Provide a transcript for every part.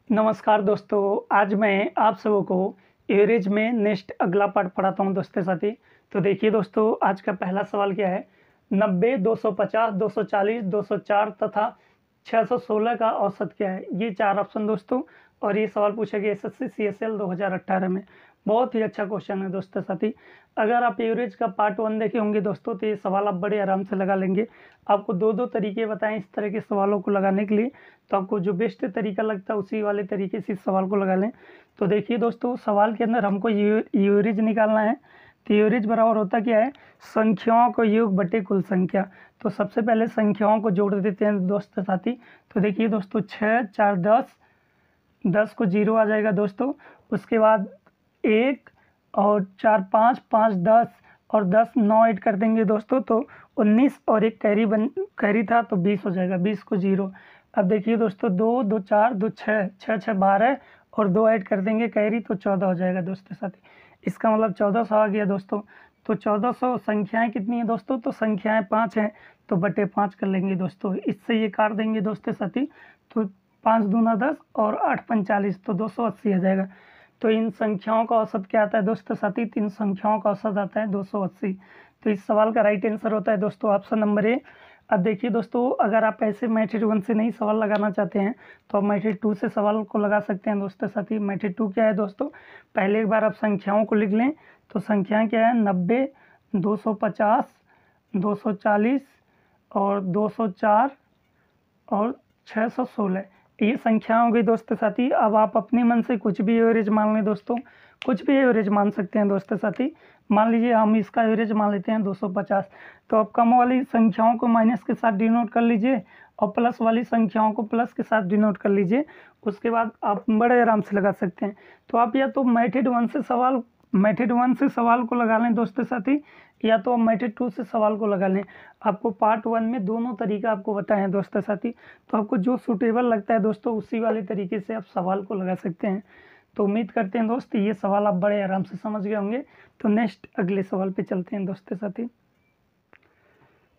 नमस्कार दोस्तों, आज मैं आप सबों को एवरेज में नेक्स्ट अगला पार्ट पढ़ाता हूं दोस्तों साथी। तो देखिए दोस्तों, आज का पहला सवाल क्या है। 90, 250, 240, 204 तथा 616 का औसत क्या है। ये चार ऑप्शन दोस्तों, और ये सवाल पूछा गया एसएससी सीएसएल 2018 में। बहुत ही अच्छा क्वेश्चन है दोस्तों साथी। अगर आप एवरेज का पार्ट 1 देखे होंगे दोस्तों, तो ये सवाल आप बड़े आराम से लगा लेंगे। आपको दो दो तरीके बताएं इस तरह के सवालों को लगाने के लिए, तो आपको जो बेस्ट तरीका लगता है उसी वाले तरीके से इस सवाल को लगा लें। तो देखिए दोस्तों, सवाल के अंदर हमको एवरेज निकालना है। तो एवरेज बराबर होता क्या है, संख्याओं का योग बटे कुल संख्या। तो सबसे पहले संख्याओं को जोड़ देते हैं दोस्तों साथी। तो देखिए दोस्तों, 6 4 10, 10 को 0 आ जाएगा दोस्तों। उसके बाद 1 और 4 5, 5 10 और 10 9 ऐड कर देंगे दोस्तों, तो 19 और एक कैरी था तो 20 हो जाएगा। 20 को 0। अब देखिए दोस्तों, 2 2 4 2 6, 6 6 12 और 2 ऐड कर देंगे कैरी, तो 14 हो जाएगा दोस्तों साथी। इसका मतलब 1400 आ गया दोस्तों। तो 1400 संख्याएं कितनी है दोस्तों, तो संख्याएं 5 हैं, तो बटे 5 कर लेंगे दोस्तों। इससे ये काट देंगे दोस्तों साथी। तो 5 दूना 10 और 8 45, तो 280 आ जाएगा। तो इन संख्याओं का औसत क्या आता है दोस्तों साथी, तीन संख्याओं का औसत आता है 280। तो इस सवाल का राइट आंसर होता है दोस्तों ऑप्शन नंबर ए। अब देखिए दोस्तों, अगर आप ऐसे मेथड 1 से नहीं सवाल लगाना चाहते हैं, तो आप मेथड 2 से सवाल को लगा सकते हैं दोस्तों साथी। मेथड 2 क्या है दोस्तों, पहले एक बार आप संख्याओं को लिख लें। तो संख्याएं क्या है, 90, 250, 240 और 204 और 616। ये संख्या हो गई दोस्तों साथी। अब आप अपने मन से कुछ भी एवरेज मान लें दोस्तों, कुछ भी एवरेज मान सकते हैं दोस्तों साथी। मान लीजिए हम इसका एवरेज मान लेते हैं 250। तो आप कम वाली संख्याओं को माइनस के साथ डिनोट कर लीजिए और प्लस वाली संख्याओं को प्लस के साथ डिनोट कर लीजिए। उसके बाद आप बड़े आराम से लगा सकते हैं। तो आप या तो मेथड 1 से सवाल को लगा लें दोस्तों साथी, या तो आप मेथड 2 से सवाल को लगा लें। आपको पार्ट 1 में दोनों तरीका आपको बताए हैं दोस्तों साथी। तो आपको जो सूटेबल लगता है दोस्तों, उसी वाले तरीके से आप सवाल को लगा सकते हैं। तो उम्मीद करते हैं दोस्त ये सवाल आप बड़े आराम से समझ गए होंगे। तो नेक्स्ट अगले सवाल पे चलते हैं दोस्तों साथी।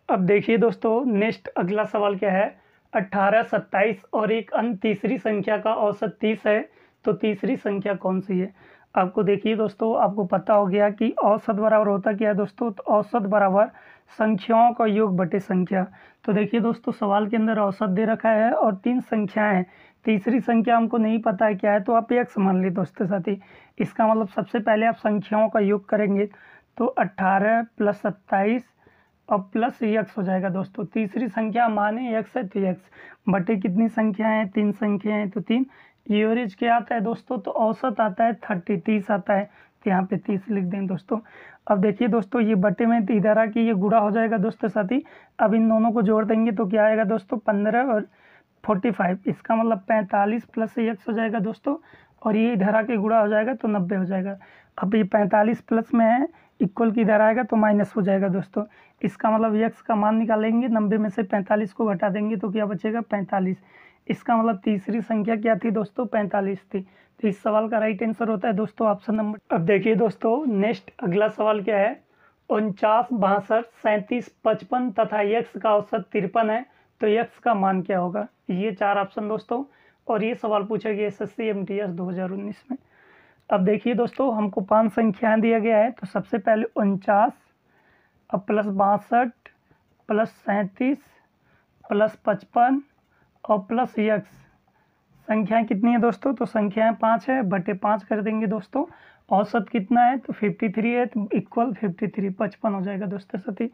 अब देखिए दोस्तों, नेक्स्ट अगला सवाल क्या है। 18, 27 और एक अन्य तीसरी संख्या का औसत 30 है, तो तीसरी संख्या कौन सी है। आपको देखिए दोस्तों, आपको पता हो गया कि औसत बराबर होता क्या है दोस्तों, तो औसत बराबर संख्याओं का योग बटे संख्या। तो देखिए दोस्तों, सवाल के अंदर औसत दे रखा है और 3 संख्याएं हैं। तीसरी संख्या हमको नहीं पता है क्या है, तो आप x मान ली दोस्तों साथी। इसका मतलब सबसे पहले आप संख्याओं का योग करेंगे, तो 18 + 27 और प्लस x हो जाएगा दोस्तों। तीसरी संख्या माने x है, तो x बटे कितनी संख्या है, 3 संख्या है, तो 3। एवरेज क्या आता है दोस्तों, तो औसत आता है 30 आता है। तो यहाँ पे 30 लिख दें दोस्तों। अब देखिए दोस्तों, ये बटे में तो इधर आके ये गुणा हो जाएगा दोस्तों साथी। अब इन दोनों को जोड़ देंगे तो क्या आएगा दोस्तों, 15 और 45। इसका मतलब 45 + x हो जाएगा दोस्तों, और ये इधर आके गुणा हो जाएगा तो 90 हो जाएगा। अब ये 45 प्लस में है, इक्वल की इधर आएगा तो माइनस हो जाएगा दोस्तों। इसका मतलब x का मान निकालेंगे, 90 में से 45 को घटा देंगे तो क्या बचेगा, 45। इसका मतलब तीसरी संख्या क्या थी दोस्तों, 45 थी। तो इस सवाल का राइट आंसर होता है दोस्तों ऑप्शन नंबर। अब देखिए दोस्तों, नेक्स्ट अगला सवाल क्या है। 49, 62, 37, 55 तथा x का औसत 53 है, तो x का मान क्या होगा। ये चार ऑप्शन दोस्तों, और ये सवाल पूछा गया एसएससी एमटीएस 2019 में। अब देखिए दोस्तों, हमको 5 संख्याएं दिया गया है। तो सबसे पहले 49 अब प्लस 62 प्लस 37 प्लस 55 और प्लस x। संख्याएं कितनी है दोस्तों, तो संख्याएं 5 है, बटे 5 कर देंगे दोस्तों। औसत कितना है, तो 53 है, तो इक्वल 53 55 हो जाएगा दोस्तों साथी।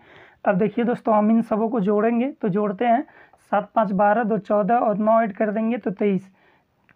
अब देखिए दोस्तों, हम इन सबों को जोड़ेंगे, तो जोड़ते हैं। 7 5 12, 2 14 और 9 ऐड कर देंगे तो 23।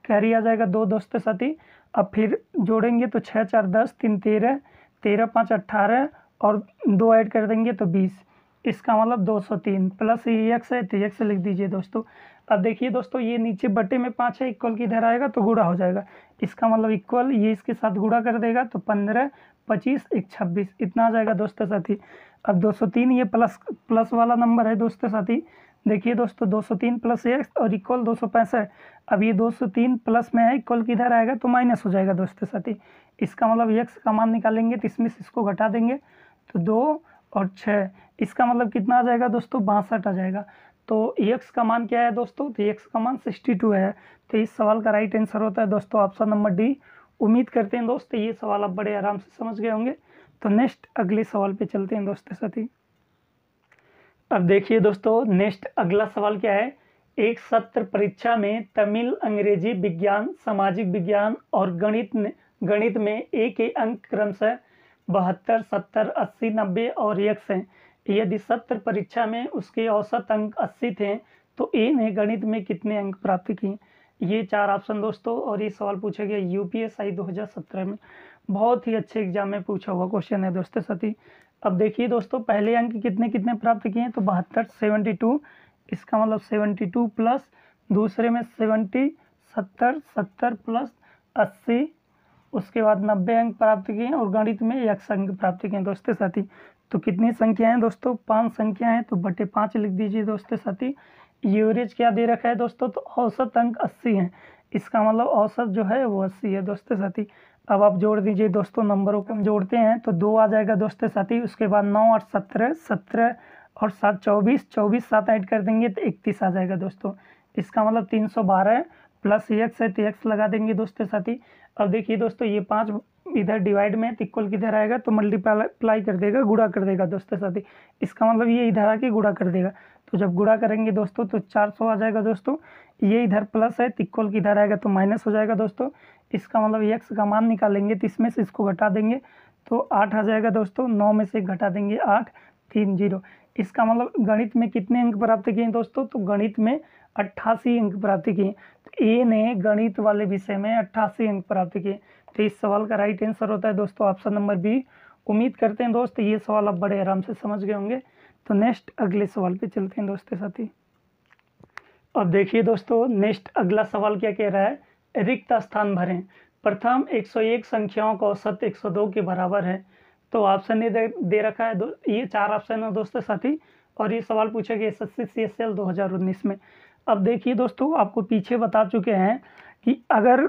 कैरी आ जाएगा 2 दोस्तों साथी। अब फिर जोड़ेंगे तो 6 4 10, 3 13, 13 5 18 और 2 ऐड कर देंगे तो 20। इसका मतलब 203 प्लस x है, तो x लिख दीजिए दोस्तों। अब देखिए दोस्तों, ये नीचे बटे में 5 है, इक्वल की इधर आएगा तो गुणा हो जाएगा। इसका मतलब इक्वल ये इसके साथ गुणा कर देगा तो 15 25 1 26 इतना आ जाएगा दोस्तों साथी। अब 203 ये प्लस वाला नंबर है दोस्तों साथी। देखिए दोस्तों, 203 प्लस x और इक्वल 265। अब ये 203 प्लस में है, इक्वल की इधर आएगा तो माइनस हो जाएगा दोस्तों साथी। इसका मतलब x का मान निकालेंगे तो इसमें से इसको घटा देंगे तो 2 और 6। इसका मतलब कितना आ जाएगा दोस्तों, 62 आ जाएगा। तो एक्स का मान क्या है दोस्तों, तो एक्स का मान 62 है। तो इस सवाल का राइट आंसर होता है दोस्तों ऑप्शन नंबर डी। उम्मीद करते हैं दोस्तों ये सवाल आप बड़े आराम से समझ गए होंगे। तो नेक्स्ट अगले सवाल पे चलते हैं दोस्तों साथी। अब देखिए दोस्तों नेक्स्ट अगला सवाल क्या है। एक सत्र परीक्षा में तमिल, अंग्रेजी, विज्ञान, सामाजिक विज्ञान और गणित में एक ही अंक क्रमशः 72, 70, 80, 90 और 100 हैं। यदि सत्र परीक्षा में उसके औसत अंक 80 थे तो ए ने गणित में कितने अंक प्राप्त किए। ये 4 ऑप्शन दोस्तों, और ये सवाल पूछा गया यूपीएससी 2017 में। बहुत ही अच्छे एग्जाम में पूछा हुआ क्वेश्चन है दोस्तों साथी। अब देखिए दोस्तों पहले अंक कितने कितने प्राप्त किए हैं, तो 72, 72, इसका मतलब 72 प्लस दूसरे में 70, 70, 70 प्लस 80, उसके बाद 90 अंक प्राप्त किए और गणित में 100 अंक प्राप्त किए दोस्तों साथी। तो कितनी संख्या है दोस्तों, 5 संख्या है, तो बटे 5 लिख दीजिए दोस्तों साथी। एवरेज क्या दे रखा है दोस्तों, तो औसत अंक 80 है, इसका मतलब औसत जो है वो 80 है दोस्तों साथी। अब आप जोड़ दीजिए दोस्तों, नंबरों को हम जोड़ते हैं तो 2 आ जाएगा दोस्तों साथी। उसके बाद 9 और 17, 17 और 7 24, 24 7 ऐड कर देंगे तो 31 आ जाएगा दोस्तों। इसका मतलब 312 प्लस एक्स है तो एक्स लगा देंगे दोस्तों साथी। अब देखिए दोस्तों ये 5 इधर डिवाइड में तो इक्वल किधर आएगा, तो मल्टीप्लाई कर देगा, गुणा कर देगा दोस्तों साथी। इसका मतलब ये इधर आके गुणा कर देगा, तो जब गुणा करेंगे दोस्तों तो 400 आ जाएगा दोस्तों। ये इधर प्लस है तो इक्वल किधर आएगा, तो माइनस हो जाएगा दोस्तों। इसका मतलब एक्स का मान निकालेंगे तो इसमें से इसको घटा देंगे तो 8 आ जाएगा दोस्तों। 9 में से घटा देंगे 8, 3 0। इसका मतलब गणित में कितने अंक प्राप्त किए दोस्तों, तो गणित में 88 अंक प्राप्त किए। तो ए ने गणित वाले विषय में 88 अंक प्राप्त किए। तो इस सवाल का राइट आंसर होता है दोस्तों ऑप्शन नंबर बी। उम्मीद करते हैं दोस्त ये सवाल आप बड़े आराम से समझ गए होंगे। तो नेक्स्ट अगले सवाल पे चलते हैं दोस्तों साथी। अब देखिए दोस्तों नेक्स्ट अगला सवाल क्या कह रहा है, रिक्त स्थान भरें। प्रथम 101 संख्याओं का औसत 102 के बराबर है। तो ऑप्शन ने दे रखा है ये 4 ऑप्शन है दोस्तों साथी, और ये सवाल पूछा गया एसएससी सीएसएल 2019 में। अब देखिए दोस्तों आपको पीछे बता चुके हैं कि अगर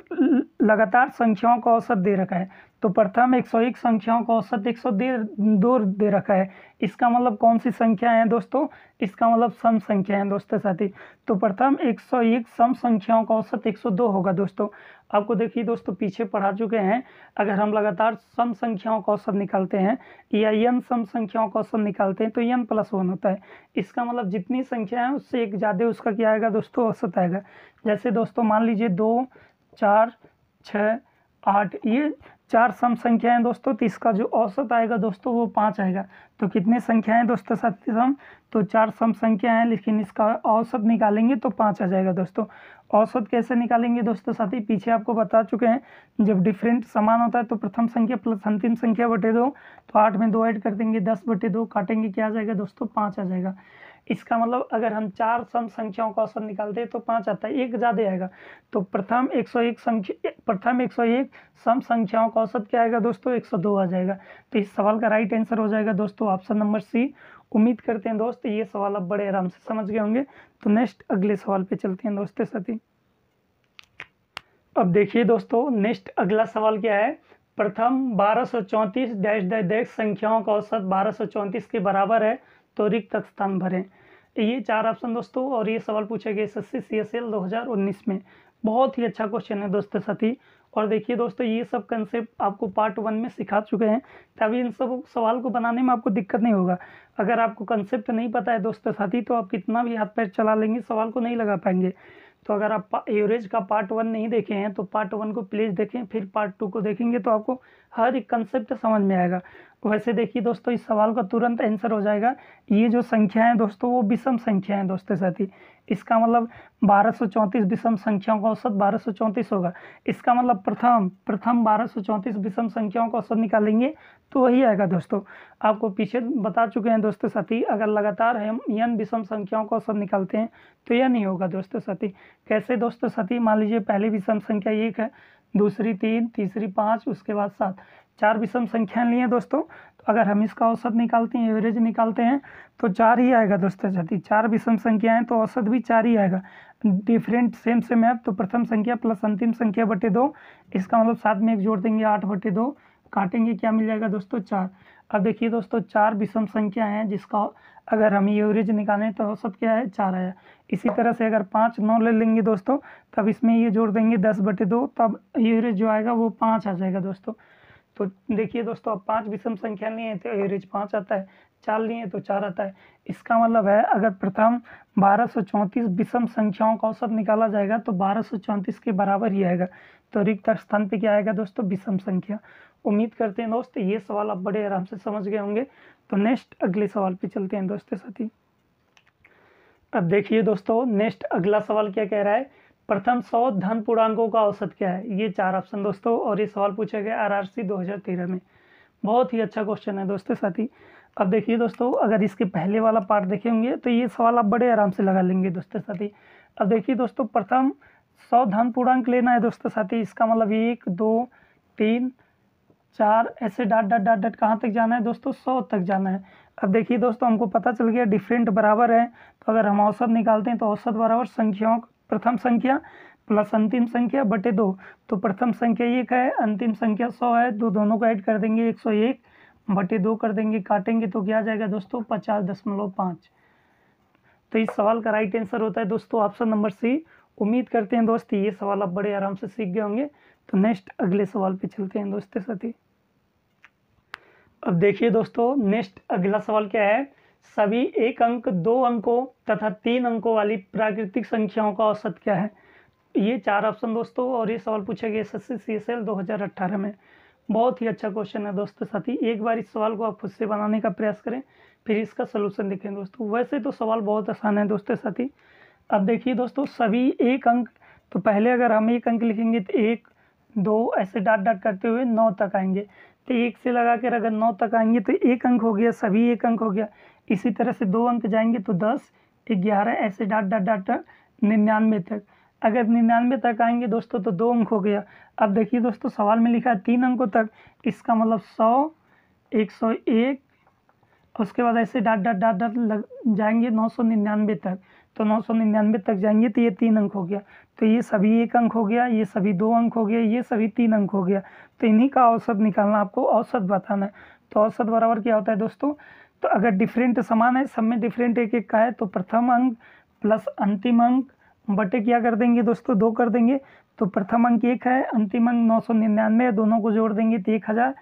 लगातार संख्याओं का औसत दे रखा है तो प्रथम 101 संख्याओं का औसत 102 दे रखा है। इसका मतलब कौन सी संख्या है दोस्तों, इसका मतलब सम संख्या है दोस्तों साथी। तो प्रथम 101 सम संख्याओं का औसत 102 होगा दोस्तों। आपको देखिए दोस्तों पीछे पढ़ा चुके हैं, अगर हम लगातार सम संख्याओं का औसत निकालते हैं या n सम संख्याओं का औसत निकालते हैं तो n+1 होता है। इसका मतलब जितनी संख्या है उससे एक ज़्यादा उसका क्या आएगा दोस्तों, औसत आएगा। जैसे दोस्तों मान लीजिए 2, 4, 6, 8, ये 4 सम संख्या है दोस्तों, तो इसका जो औसत आएगा दोस्तों वो 5 आएगा। तो कितने संख्या है दोस्तों साथी सम, तो 4 सम संख्या है, लेकिन इसका औसत निकालेंगे तो 5 आ जाएगा दोस्तों। औसत कैसे निकालेंगे दोस्तों साथी, पीछे आपको बता चुके हैं, जब डिफरेंट समान होता है तो प्रथम संख्या प्लस अंतिम संख्या बटे 2, तो 8 में 2 ऐड कर देंगे, 10/2 काटेंगे, क्या आ जाएगा दोस्तों, 5 आ जाएगा। इसका मतलब अगर हम 4 सम संख्याओं का औसत निकालते हैं तो 5 आता है, एक ज़्यादा आएगा। तो प्रथम 101 सम संख्याओं का औसत क्या आएगा दोस्तों, 102 आ जाएगा। तो इस सवाल का राइट आंसर हो जाएगा दोस्तों ऑप्शन नंबर सी। उम्मीद करते हैं दोस्त ये सवाल आप बड़े आराम से समझ गए होंगे। तो नेक्स्ट अगले सवाल पे चलते हैं दोस्तों साथी। अब देखिए दोस्तों नेक्स्ट अगला सवाल क्या है, प्रथम 1234 डैश संख्याओं का औसत 1234 के बराबर है तो रिक्त स्थान भरें। ये 4 ऑप्शन दोस्तों, और ये सवाल पूछा गया एसएससी सीएसएल 2019 में। बहुत ही अच्छा क्वेश्चन है दोस्तों साथी। और देखिए दोस्तों ये सब कंसेप्ट आपको पार्ट 1 में सिखा चुके हैं, तभी इन सब सवाल को बनाने में आपको दिक्कत नहीं होगा। अगर आपको कंसेप्ट नहीं पता है दोस्तों साथी तो आप कितना भी हाथ पैर चला लेंगे सवाल को नहीं लगा पाएंगे। तो अगर आप एवरेज का पार्ट 1 नहीं देखे हैं तो पार्ट 1 को प्लीज़ देखें, फिर पार्ट 2 को देखेंगे तो आपको हर एक कंसेप्ट समझ में आएगा। वैसे देखिए दोस्तों इस सवाल का तुरंत आंसर हो जाएगा। ये जो संख्या है दोस्तों वो विषम संख्या है दोस्तों साथी। इसका मतलब 1234 विषम संख्याओं का औसत 1234 होगा। इसका मतलब प्रथम 1234 विषम संख्याओं का औसत निकालेंगे तो वही आएगा दोस्तों। आपको पीछे बता चुके हैं दोस्तों साथी, अगर लगातार हम n विषम संख्याओं का औसत निकालते हैं तो यह नहीं होगा दोस्तों साथी। कैसे दोस्तों साथी, मान लीजिए पहली विषम संख्या 1 है, दूसरी 3, तीसरी 5, उसके बाद 7, 4 विषम संख्याएं लिए दोस्तों। तो अगर हम इसका औसत निकालते हैं, एवरेज निकालते हैं तो 4 ही आएगा दोस्तों साथी। 4 विषम संख्याएं तो औसत भी 4 ही आएगा। डिफरेंट सेम है तो प्रथम संख्या प्लस अंतिम संख्या बटे 2, इसका मतलब 7 में 1 जोड़ देंगे 8/2, काटेंगे क्या मिल जाएगा दोस्तों 4। अब देखिए दोस्तों 4 विषम संख्या हैं जिसका अगर हम एवरेज निकालें तो औसत क्या है 4 आया। इसी तरह से अगर 5 9 ले लेंगे दोस्तों, तब इसमें ये जोड़ देंगे 10/2, तब एवरेज जो आएगा वो 5 आ जाएगा दोस्तों। तो देखिए दोस्तों अब 5 विषम संख्या लिए तो एवरेज 5 आता है, 4 लिए तो 4 आता है। इसका मतलब है अगर प्रथम 1234 विषम संख्याओं का औसत निकाला जाएगा तो 1234 के बराबर ही आएगा। तो रिक्त स्थान पे क्या आएगा दोस्तों, विषम संख्या। उम्मीद करते हैं दोस्त ये सवाल आप बड़े आराम से समझ गए होंगे। तो नेक्स्ट अगले सवाल पे चलते हैं दोस्तों साथी। अब देखिए दोस्तों नेक्स्ट अगला सवाल क्या कह रहा है, प्रथम 100 धन पूर्णांकों का औसत क्या है। ये 4 ऑप्शन दोस्तों, और ये सवाल पूछा गया RRC 2013 में। बहुत ही अच्छा क्वेश्चन है दोस्तों साथी। अब देखिए दोस्तों अगर इसके पहले वाला पार्ट देखेंगे तो ये सवाल आप बड़े आराम से लगा लेंगे दोस्तों साथी। अब देखिए दोस्तों प्रथम 100 धन पूर्णांक लेना है दोस्तों साथी। इसका मतलब 1 2 3 4 ऐसे डॉट डॉट डॉट डॉट कहाँ तक जाना है दोस्तों, 100 तक जाना है। अब देखिए दोस्तों हमको पता चल गया डिफरेंट बराबर है, तो अगर हम औसत निकालते हैं तो औसत बराबर संख्याओं प्रथम संख्या प्लस अंतिम संख्या बटे 2। तो प्रथम संख्या 1 है, अंतिम संख्या 100 है, तो दोनों को ऐड कर देंगे 101 बटे 2 कर देंगे, काटेंगे तो क्या आ जाएगा दोस्तों 50.5। तो इस सवाल का राइट आंसर होता है दोस्तों ऑप्शन नंबर सी। उम्मीद करते हैं दोस्त ये सवाल आप बड़े आराम से सीख गए होंगे। तो नेक्स्ट अगले सवाल पे चलते हैं दोस्तों साथी। अब देखिए दोस्तों नेक्स्ट अगला सवाल क्या है, सभी 1 अंक 2 अंकों तथा 3 अंकों वाली प्राकृतिक संख्याओं का औसत क्या है। ये 4 ऑप्शन दोस्तों, और ये सवाल पूछा गया SSC CSL 2018 में। बहुत ही अच्छा क्वेश्चन है दोस्तों साथी। एक बार इस सवाल को आप खुद से बनाने का प्रयास करें, फिर इसका सोल्यूशन देखें दोस्तों। वैसे तो सवाल बहुत आसान है दोस्तों साथी। अब देखिए दोस्तों सभी 1 अंक, तो पहले अगर हम 1 अंक लिखेंगे तो 1 2 ऐसे डॉट डॉट करते हुए 9 तक आएंगे। तो 1 से लगा कर अगर 9 तक आएंगे तो 1 अंक हो गया, सभी 1 अंक हो गया। इसी तरह से 2 अंक जाएंगे तो 10 11 ऐसे डॉट डॉट डॉट 99 तक। अगर 99 तक आएंगे दोस्तों तो 2 अंक हो गया। अब देखिए दोस्तों सवाल में लिखा है 3 अंकों तक, इसका मतलब 100 101, उसके बाद ऐसे डॉट डॉट डॉट डॉट लग जाएंगे 999 तक। तो 999 तक जाएंगे तो ये 3 अंक हो गया। तो ये सभी 1 अंक हो गया, ये सभी 2 अंक हो गया, ये सभी 3 अंक हो गया। तो इन्हीं का औसत निकालना, आपको औसत बताना है। तो औसत बराबर क्या होता है दोस्तों, तो अगर डिफरेंट समान है, सब में डिफरेंट 1 का है, तो प्रथम अंक प्लस अंतिम अंक बटे क्या कर देंगे दोस्तों 2 कर देंगे। तो प्रथम अंक 1 है, अंतिम अंक 999 है, दोनों को जोड़ देंगे तो 1000,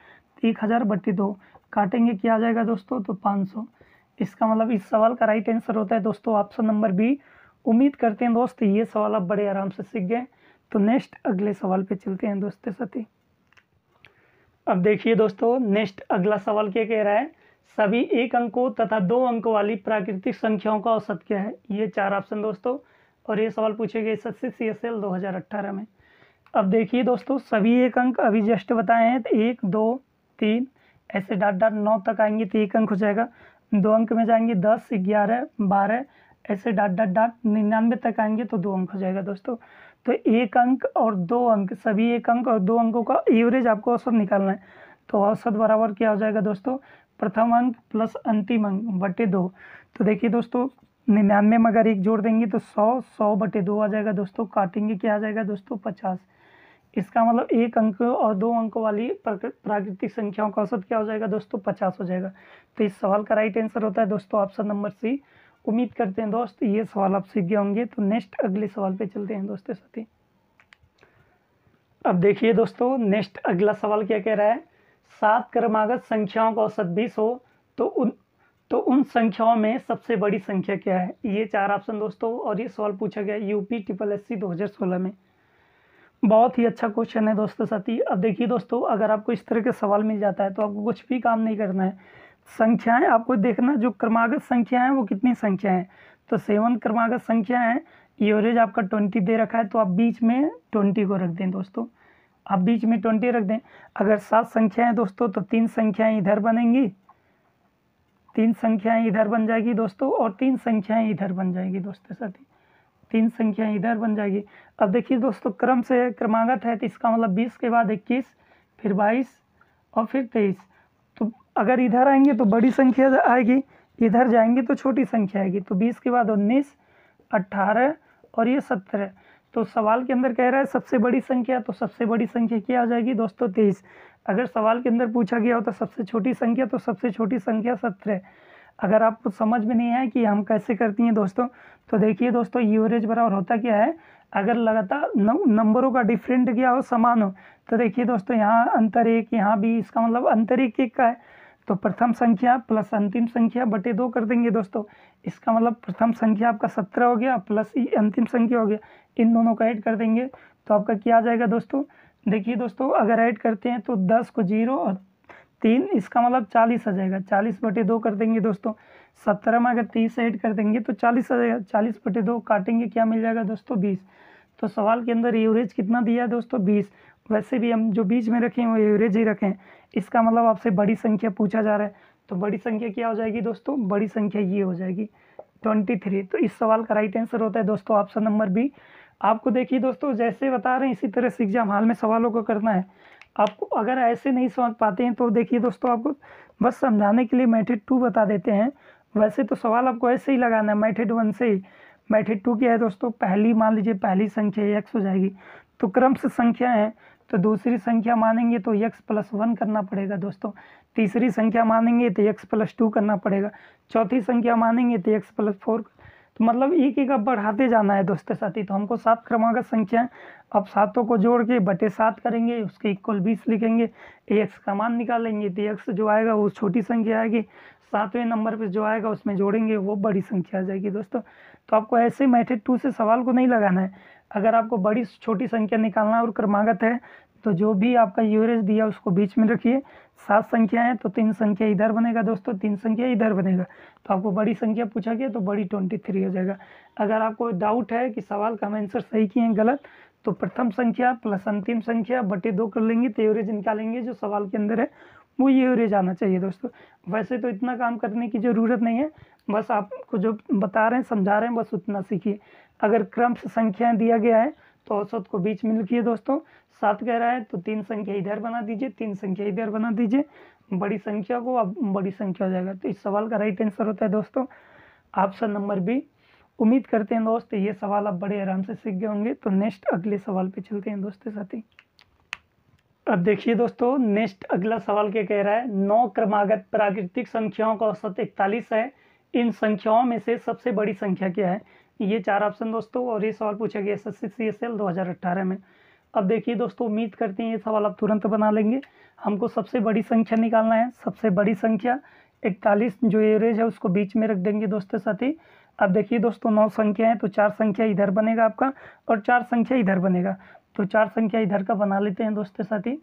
1000 बटे 2 काटेंगे क्या आ जाएगा दोस्तों, तो 500। इसका मतलब इस सवाल का राइट आंसर होता है दोस्तों ऑप्शन नंबर बी। उम्मीद करते हैं दोस्त ये सवाल आप बड़े आराम से सीख गए। तो नेक्स्ट अगले सवाल पे चलते हैं दोस्तों साथी। अब देखिए दोस्तों नेक्स्ट अगला सवाल क्या कह रहा है, सभी 1 अंकों तथा 2 अंकों वाली प्राकृतिक संख्याओं का औसत क्या है। ये 4 ऑप्शन दोस्तों, और ये सवाल पूछे गए SSC CSL 2018 में। अब देखिए दोस्तों सभी 1 अंक अभी जस्ट बताए हैं, तो 1 2 3 ऐसे डॉट डॉट 9 तक आएंगे तो 1 अंक हो जाएगा। 2 अंक में जाएंगे 10 11 12 ऐसे डॉट डॉट डॉट 99 तक आएंगे तो 2 अंक हो जाएगा दोस्तों। तो 1 अंक और 2 अंक, सभी 1 अंक और 2 अंकों का एवरेज आपको औसत निकालना है। तो औसत बराबर क्या हो जाएगा दोस्तों, प्रथम अंक प्लस अंतिम अंक बटे 2। तो देखिए दोस्तों 99 में अगर 1 जोड़ देंगे तो 100 बटे 2 आ जाएगा दोस्तों, काटेंगे क्या आ जाएगा दोस्तों 50। इसका मतलब 1 अंक और 2 अंक वाली प्राकृतिक संख्याओं का औसत क्या हो जाएगा दोस्तों 50 हो जाएगा। तो इस सवाल का राइट आंसर होता है दोस्तों ऑप्शन नंबर सी। उम्मीद करते हैं दोस्त ये सवाल आप सीख गए होंगे। तो नेक्स्ट अगले सवाल पे चलते हैं दोस्तों साथी। अब देखिए दोस्तों नेक्स्ट अगला सवाल क्या कह रहा है, 7 क्रमागत संख्याओं का औसत 20 हो तो उन संख्याओं में सबसे बड़ी संख्या क्या है। ये 4 ऑप्शन दोस्तों, और ये सवाल पूछा गया UP SSC 2016 में। बहुत ही अच्छा क्वेश्चन है दोस्तों साथी। अब देखिए दोस्तों अगर आपको इस तरह के सवाल मिल जाता है तो आपको कुछ भी काम नहीं करना है। संख्याएं आपको देखना, जो क्रमागत संख्या है वो कितनी संख्या है। तो 7 क्रमागत संख्या है, एवरेज आपका 20 दे रखा है, तो आप बीच में 20 को रख दें दोस्तों, आप बीच में 20 रख दें। अगर 7 संख्याएं दोस्तों तो 3 संख्याएं इधर बनेंगी, 3 संख्याएं इधर बन जाएगी दोस्तों, और 3 संख्याएं इधर बन जाएगी दोस्तों साथी, 3 संख्याएं इधर बन जाएगी। अब देखिए दोस्तों क्रम से क्रमागत है, तो इसका मतलब 20 के बाद 21, फिर 22 और फिर 23। तो अगर इधर आएंगे तो बड़ी संख्या आएगी, इधर जाएंगे तो छोटी संख्या आएगी। तो 20 के बाद 19 18 और ये 17। तो सवाल के अंदर कह रहा है सबसे बड़ी संख्या, तो सबसे बड़ी संख्या क्या आ जाएगी दोस्तों 23। अगर सवाल के अंदर पूछा गया होता सबसे छोटी संख्या, तो सबसे छोटी संख्या 17। अगर आपको समझ में नहीं आया कि हम कैसे करती हैं दोस्तों, तो देखिए दोस्तों एवरेज बराबर होता क्या है, अगर लगातार नंबरों का डिफरेंट क्या हो समान हो, तो देखिए दोस्तों यहाँ अंतर 1, यहाँ भी, इसका मतलब अंतर 1 का है, तो प्रथम संख्या प्लस अंतिम संख्या बटे 2 कर देंगे दोस्तों। इसका मतलब प्रथम संख्या आपका 17 हो गया प्लस अंतिम संख्या हो गया, इन दोनों को ऐड कर देंगे तो आपका क्या आ जाएगा दोस्तों। देखिए दोस्तों अगर ऐड करते हैं तो 10 को 0 और 3, इसका मतलब 40 आ जाएगा। 40 बटे 2 कर देंगे दोस्तों। 17 में अगर 30 ऐड कर देंगे तो 40 आ जाएगा। 40 बटे 2 काटेंगे, क्या मिल जाएगा दोस्तों 20। तो सवाल के अंदर एवरेज कितना दिया है दोस्तों 20। वैसे भी हम जो बीच में रखें वो एवरेज ही रखें, इसका मतलब आपसे बड़ी संख्या पूछा जा रहा है, तो बड़ी संख्या क्या हो जाएगी दोस्तों, बड़ी संख्या ये हो जाएगी 23। तो इस सवाल का राइट आंसर होता है दोस्तों ऑप्शन नंबर बी। आपको देखिए दोस्तों जैसे बता रहे हैं इसी तरह से एग्जाम हॉल में सवालों को करना है। आपको अगर ऐसे नहीं समझ पाते हैं तो देखिए दोस्तों आपको बस समझाने के लिए मेथड 2 बता देते हैं। वैसे तो सवाल आपको ऐसे ही लगाना है मेथड 1 से ही। मेथड 2 क्या है दोस्तों, पहली मान लीजिए पहली संख्या x हो जाएगी, तो क्रम से संख्या है तो दूसरी संख्या मानेंगे तो x + 1 करना पड़ेगा दोस्तों। तीसरी संख्या मानेंगे तो x + 2 करना पड़ेगा। चौथी संख्या मानेंगे तो x + 4, तो मतलब एक एक अब बढ़ाते जाना है दोस्तों साथी। तो हमको 7 क्रमांक संख्या है, अब सातों को जोड़ के बटे 7 करेंगे, उसके इक्वल 20 लिखेंगे, x का मान निकालेंगे तो x जो आएगा वो छोटी संख्या आएगी, 7वें नंबर पे जो आएगा उसमें जोड़ेंगे वो बड़ी संख्या आ जाएगी दोस्तों। तो आपको ऐसे मेथड 2 से सवाल को नहीं लगाना है। अगर आपको बड़ी छोटी संख्या निकालना और क्रमागत है तो जो भी आपका एवरेज दिया उसको बीच में रखिए। 7 संख्या है तो 3 संख्या इधर बनेगा दोस्तों, 3 संख्या इधर बनेगा, तो आपको बड़ी संख्या पूछा गया तो बड़ी 23 हो जाएगा। अगर आपको डाउट है कि सवाल का हम आंसर सही किए हैं गलत, तो प्रथम संख्या प्लस अंतिम संख्या बटे 2 कर लेंगे तो एवरेज निकालेंगे जो सवाल के अंदर है वो एवरेज आना चाहिए दोस्तों। वैसे तो इतना काम करने की ज़रूरत नहीं है, बस आपको जो बता रहे हैं समझा रहे हैं बस उतना सीखिए। अगर क्रम से संख्याएँ दिया गया है तो औसत को बीच में लिखिए दोस्तों। 7 कह रहा है तो 3 संख्या इधर बना दीजिए, 3 संख्या इधर बना दीजिए, बड़ी संख्या को अब बड़ी संख्या हो जाएगा। तो इस सवाल का राइट आंसर होता है दोस्तों ऑप्शन नंबर बी। उम्मीद करते हैं दोस्त ये सवाल आप बड़े आराम से सीख गए होंगे। तो नेक्स्ट अगले सवाल पे चलते हैं दोस्तों साथी। अब देखिए दोस्तों नेक्स्ट अगला सवाल क्या कह रहा है, 9 क्रमागत प्राकृतिक संख्याओं का औसत 41 है, इन संख्याओं में से सबसे बड़ी संख्या क्या है। ये 4 ऑप्शन दोस्तों, और ये सवाल पूछा गया SSC CSL 2018 में। अब देखिए दोस्तों उम्मीद करते हैं ये सवाल आप तुरंत बना लेंगे। हमको सबसे बड़ी संख्या निकालना है। सबसे बड़ी संख्या 41 जो एवरेज है उसको बीच में रख देंगे दोस्तों साथी। अब देखिए दोस्तों 9 संख्या है तो 4 संख्या इधर बनेगा आपका और 4 संख्या इधर बनेगा, तो 4 संख्या इधर का बना लेते हैं दोस्तों साथी।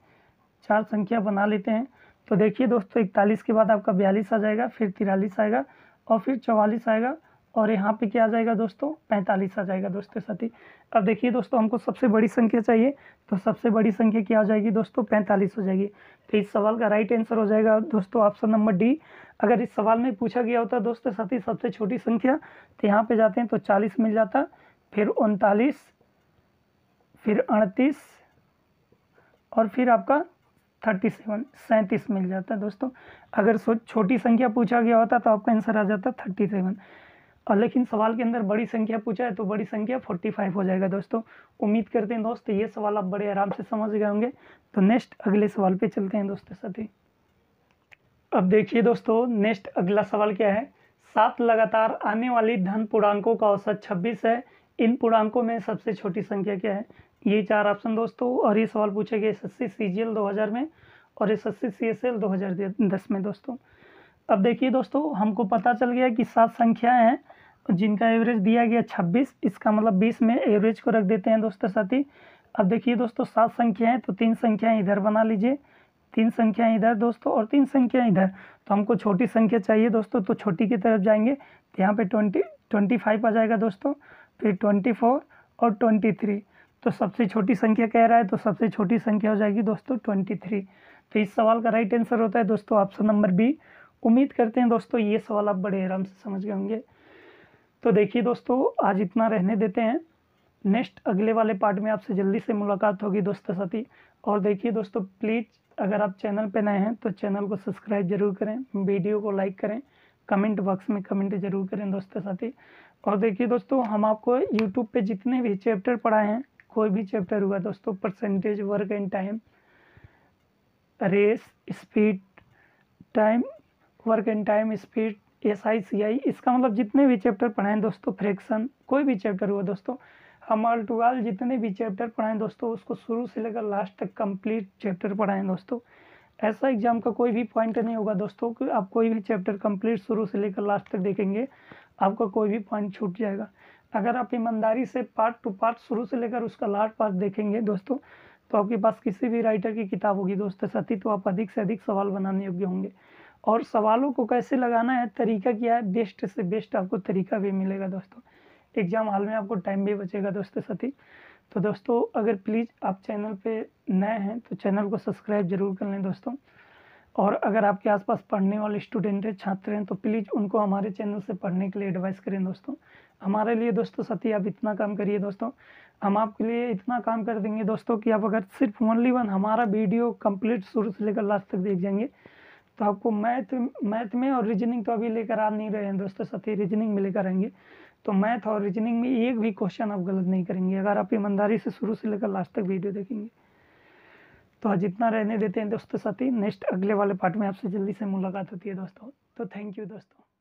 4 संख्या बना लेते हैं तो देखिए दोस्तों 41 के बाद आपका 42 आ जाएगा, फिर 43 आएगा और फिर 44 आएगा, और यहाँ पे क्या आ जाएगा दोस्तों 45 आ जाएगा दोस्तों साथी। अब देखिए दोस्तों हमको सबसे बड़ी संख्या चाहिए, तो सबसे बड़ी संख्या क्या हो जाएगी दोस्तों 45 हो जाएगी। तो इस सवाल का राइट आंसर हो जाएगा दोस्तों ऑप्शन नंबर डी। अगर इस सवाल में पूछा गया होता दोस्तों साथी सबसे छोटी संख्या, तो यहाँ पे जाते हैं तो 40 मिल जाता, फिर 39, फिर 38 और फिर आपका 37 मिल जाता है दोस्तों। अगर छोटी संख्या पूछा गया होता तो आपका आंसर आ जाता 37, और लेकिन सवाल के अंदर बड़ी संख्या पूछा है तो बड़ी संख्या 45 हो जाएगा दोस्तों। उम्मीद करते हैं दोस्त ये सवाल आप बड़े आराम से समझ गए होंगे। तो नेक्स्ट अगले सवाल पे चलते हैं दोस्तों साथी। अब देखिए दोस्तों नेक्स्ट अगला सवाल क्या है, 7 लगातार आने वाली धन पूर्णांकों का औसत 26 है, इन पूर्णांकों में सबसे छोटी संख्या क्या है। ये 4 ऑप्शन दोस्तों, और ये सवाल पूछे गए SSC CGL 2000 में और SSC CSL 2010 में दोस्तों। अब देखिए दोस्तों हमको पता चल गया कि 7 संख्याएं हैं जिनका एवरेज दिया गया 26, इसका मतलब 20 में एवरेज को रख देते हैं दोस्तों साथी। अब देखिए दोस्तों 7 संख्याएं तो 3 संख्याएं इधर बना लीजिए, 3 संख्याएं इधर दोस्तों और 3 संख्याएं इधर। तो हमको छोटी संख्या चाहिए दोस्तों, तो छोटी की तरफ जाएंगे तो यहाँ पे 25 आ जाएगा दोस्तों, फिर 24 और 23। तो सबसे छोटी संख्या कह रहा है तो सबसे छोटी संख्या हो जाएगी दोस्तों 23। तो इस सवाल का राइट आंसर होता है दोस्तों ऑप्शन नंबर बी। उम्मीद करते हैं दोस्तों ये सवाल आप बड़े आराम से समझ गए होंगे। तो देखिए दोस्तों आज इतना रहने देते हैं, नेक्स्ट अगले वाले पार्ट में आपसे जल्दी से मुलाकात होगी दोस्तों साथी। और देखिए दोस्तों प्लीज़ अगर आप चैनल पे नए हैं तो चैनल को सब्सक्राइब जरूर करें, वीडियो को लाइक करें कमेंट बॉक्स में कमेंट जरूर करें दोस्तों साथी। और देखिए दोस्तों, हम आपको यूट्यूब पे जितने भी चैप्टर पढ़ाए हैं, कोई भी चैप्टर हुआ दोस्तों, percentage, work and time, race, speed, time, work and time, speed, SI, CI, इसका मतलब जितने भी चैप्टर पढ़ाएं दोस्तों, फ्रैक्शन, कोई भी चैप्टर हुआ दोस्तों, हम ऑल टू ऑल जितने भी चैप्टर पढ़ाएं दोस्तों, उसको शुरू से लेकर लास्ट तक कंप्लीट चैप्टर पढ़ाएं दोस्तों। ऐसा एग्जाम का कोई भी पॉइंट नहीं होगा दोस्तों कि आप कोई भी चैप्टर कंप्लीट शुरू से लेकर लास्ट तक देखेंगे, आपका कोई भी पॉइंट छूट जाएगा। अगर आप ईमानदारी से पार्ट टू पार्ट शुरू से लेकर उसका लास्ट पार्ट देखेंगे दोस्तों, तो आपके पास किसी भी राइटर की किताब होगी दोस्तों साथी, तो आप अधिक से अधिक सवाल बनाने योग्य होंगे। और सवालों को कैसे लगाना है, तरीका क्या है, बेस्ट से बेस्ट आपको तरीका भी मिलेगा दोस्तों। एग्जाम हॉल में आपको टाइम भी बचेगा दोस्तों साथी। तो दोस्तों, अगर प्लीज़ आप चैनल पे नए हैं तो चैनल को सब्सक्राइब जरूर कर लें दोस्तों। और अगर आपके आसपास पढ़ने वाले स्टूडेंट हैं, छात्र हैं, तो प्लीज़ उनको हमारे चैनल से पढ़ने के लिए एडवाइस करें दोस्तों। हमारे लिए दोस्तों साथी आप इतना काम करिए दोस्तों, हम आपके लिए इतना काम कर देंगे दोस्तों कि आप अगर सिर्फ ओनली वन हमारा वीडियो कंप्लीट शुरू से लेकर लास्ट तक देख जाएंगे, तो आपको मैथ में और रीजनिंग तो अभी लेकर आ नहीं रहे हैं दोस्तों साथी, रीजनिंग में लेकर आएंगे। तो मैथ और रीजनिंग में एक भी क्वेश्चन आप गलत नहीं करेंगे अगर आप ईमानदारी से शुरू से लेकर लास्ट तक वीडियो देखेंगे। तो आज इतना रहने देते हैं दोस्तों साथी, नेक्स्ट अगले वाले पार्ट में आपसे जल्दी से मुलाकात होती है दोस्तों। तो थैंक यू दोस्तों।